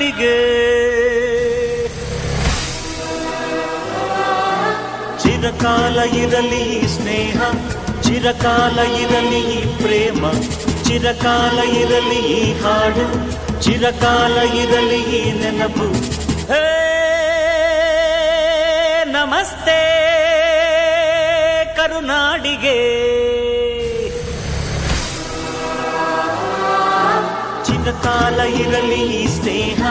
ಕರುನಾಡಿಗೆ. ಚಿರಕಾಲ ಇರಲಿ ಸ್ನೇಹ, ಚಿರಕಾಲ ಇರಲಿ ಪ್ರೇಮ, ಚಿರಕಾಲ ಇರಲಿ ಹಾಡು, ಚಿರಕಾಲ ಇರಲಿ ನೆನಪು. ಹೇ ನಮಸ್ತೆ ಕರುನಾಡಿಗೆ. ಚಿರಕಾಲ ಇರಲಿ ಸ್ನೇಹ,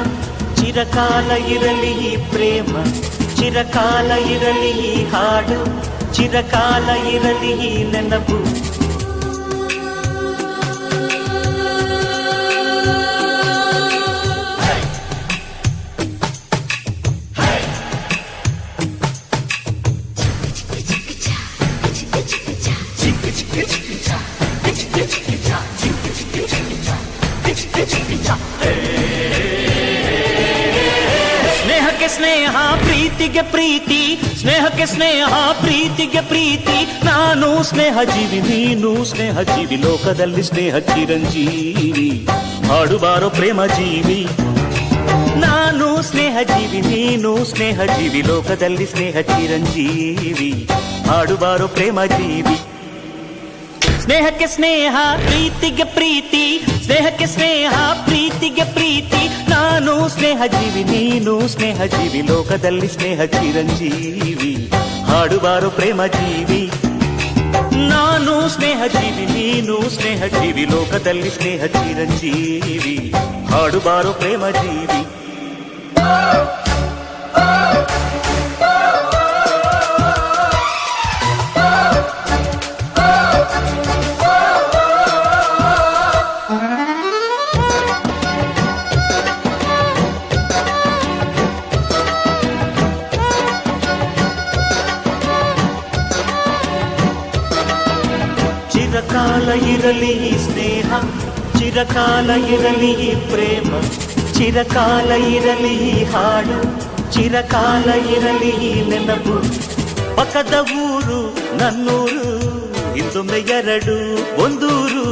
ಚಿರಕಾಲ ಇರಲಿ ಪ್ರೇಮ, ಚಿರಕಾಲ ಇರಲಿ ಹಾಡು, ಚಿರಕಾಲ ಇರಲಿ ನೆನಪು. ಸ್ನೇಹಕ್ಕೆ ಸ್ನೇಹ, ಪ್ರೀತಿಗೆ ಪ್ರೀತಿ, ಸ್ನೇಹಕ್ಕೆ ಸ್ನೇಹ, ಪ್ರೀತಿಗೆ ಪ್ರೀತಿ. ನಾನು ಸ್ನೇಹ ಜೀವಿ, ನೀನು ಸ್ನೇಹ ಜೀವಿ, ಲೋಕದಲ್ಲಿ ಸ್ನೇಹ ಚಿರಂಜೀವಿ. ಹಾಡುಬಾರೋ ಪ್ರೇಮ ಜೀವಿ. ನಾನು ಸ್ನೇಹ ಜೀವಿ, ನೀನು ಸ್ನೇಹ ಜೀವಿ, ಲೋಕದಲ್ಲಿ ಸ್ನೇಹ ಚಿರಂಜೀವಿ. ಹಾಡುಬಾರೋ ಪ್ರೇಮ ಜೀವಿ. ಸ್ನೇಹಕ್ಕೆ ಸ್ನೇಹ, ಪ್ರೀತಿಗೆ ಪ್ರೀತಿ, ಸ್ನೇಹಕ್ಕೆ ಸ್ನೇಹ, ಪ್ರೀತಿಗೆ ಪ್ರೀತಿ. ನಾನು ಸ್ನೇಹ ಜೀವಿ, ನೀನು ಸ್ನೇಹ ಜೀವಿ, ಲೋಕದಲ್ಲಿ ಸ್ನೇಹ ಚಿರಂಜೀವಿ. ಹಾಡುಬಾರೋ ಪ್ರೇಮ ಜೀವಿ. ನಾನು ಸ್ನೇಹ ಜೀವಿ, ನೀನು ಸ್ನೇಹ ಜೀವಿ, ಲೋಕದಲ್ಲಿ ಸ್ನೇಹ ಚಿರಂಜೀವಿ. ಹಾಡುಬಾರೋ ಪ್ರೇಮ ಜೀವಿ. ಚಿರಕಾಲ ಇರಲಿ ಸ್ನೇಹ, ಚಿರಕಾಲ ಇರಲಿ ಪ್ರೇಮ, ಚಿರಕಾಲ ಇರಲಿ ಹಾಡು, ಚಿರಕಾಲ ಇರಲಿ ನೆನಪು. ಪಕ್ಕದ ಊರು ನನ್ನೂರು, ಹಿಂದೊಮ್ಮೆ ಎರಡು ಒಂದೂರು.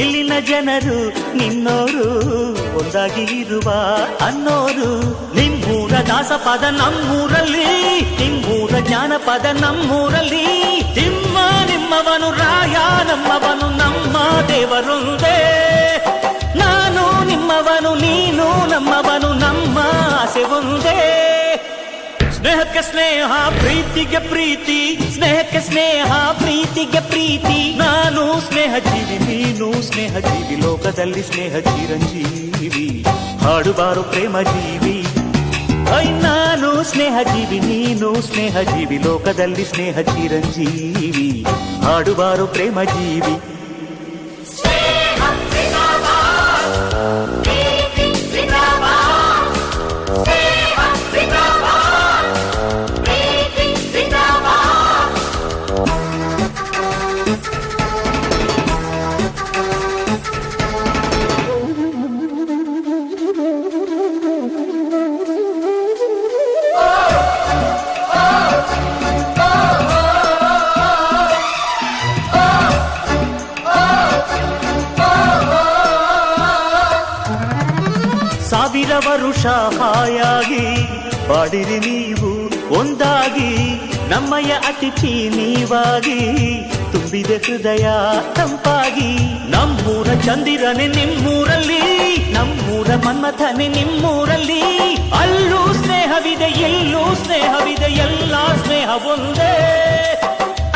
ಇಲ್ಲಿನ ಜನರು ನಿನ್ನೋರು, ಒಂದಾಗಿ ಇರುವ ಅನ್ನೋರು. ನಿಮ್ಮೂರ ದಾಸಪದ ನಮ್ಮೂರಲ್ಲಿ, ನಿಮ್ಮೂರ ಜಾನಪದ ನಮ್ಮೂರಲ್ಲಿ. ತಿಮ್ಮ ನಿಮ್ಮವನು, ರಾಯ ನಮ್ಮವನು, ನಮ್ಮ ದೇವರೊಂದೇ. ನಾನು ನಿಮ್ಮವನು, ನೀನು ನಮ್ಮವನು, ನಮ್ಮ ಆಸೆ ಒಂದೇ. ಸ್ನೇಹಕ್ಕೆ ಸ್ನೇಹ, ಪ್ರೀತಿಗೆ ಪ್ರೀತಿ, ಸ್ನೇಹಕ್ಕೆ ಸ್ನೇಹ, ಪ್ರೀತಿಗೆ ಪ್ರೀತಿ. ನಾನು ಸ್ನೇಹ ಜೀವಿ, ನೀನು ಸ್ನೇಹ ಜೀವಿ, ಲೋಕದಲ್ಲಿ ಸ್ನೇಹ ಚಿರಂಜೀವಿ. ಹಾಡುಬಾರೋ ಪ್ರೇಮ ಜೀವಿ. ನಾನು ಸ್ನೇಹ ಜೀವಿ, ನೀನು ಸ್ನೇಹ ಜೀವಿ, ಲೋಕದಲ್ಲಿ ಸ್ನೇಹ ಚಿರಂಜೀವಿ. ಹಾಡುಬಾರೋ ಪ್ರೇಮ ಜೀವಿ. ಸಾವಿರ ವರುಷ ಹಾಯಾಗಿ ಬಾಡಿರಿ ನೀವು ಒಂದಾಗಿ, ನಮ್ಮಯ ಅತಿಥಿ ನೀವಾಗಿ, ತುಂಬಿದೆ ಹೃದಯ ತಂಪಾಗಿ. ನಮ್ಮೂರ ಚಂದಿರನೆ ನಿಮ್ಮೂರಲ್ಲಿ, ನಮ್ಮೂರ ಮನ್ಮಥನೆ ನಿಮ್ಮೂರಲ್ಲಿ. ಅಲ್ಲೂ ಸ್ನೇಹವಿದೆ, ಎಲ್ಲೂ ಸ್ನೇಹವಿದೆ, ಎಲ್ಲ ಸ್ನೇಹ ಒಂದೇ.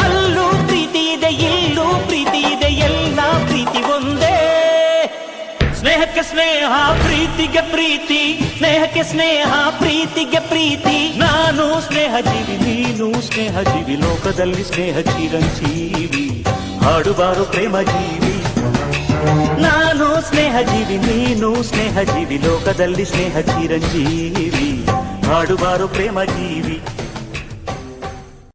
ಅಲ್ಲೂ ಪ್ರೀತಿ ಇದೆ, ಇಲ್ಲೂ ಪ್ರೀತಿ ಇದೆ, ಎಲ್ಲ ಪ್ರೀತಿ ಒಂದೇ. ಸ್ನೇಹಕ್ಕೆ ಸ್ನೇಹ, ಪ್ರೀತಿಗೆ ಪ್ರೀತಿ, ಸ್ನೇಹಕ್ಕೆ ಸ್ನೇಹ, ಪ್ರೀತಿಗೆ ಪ್ರೀತಿ. ನಾನು ಸ್ನೇಹ ಜೀವಿ, ನೀನು ಸ್ನೇಹ ಜೀವಿ, ಲೋಕದಲ್ಲಿ ಸ್ನೇಹ ಚಿರಂಜೀವಿ. ಹಾಡುಬಾರೋ ಪ್ರೇಮ ಜೀವಿ. ನಾನು ಸ್ನೇಹ ಜೀವಿ, ನೀನು ಸ್ನೇಹ ಜೀವಿ, ಲೋಕದಲ್ಲಿ ಸ್ನೇಹ ಚಿರಂಜೀವಿ. ಹಾಡುಬಾರೋ ಪ್ರೇಮ ಜೀವಿ.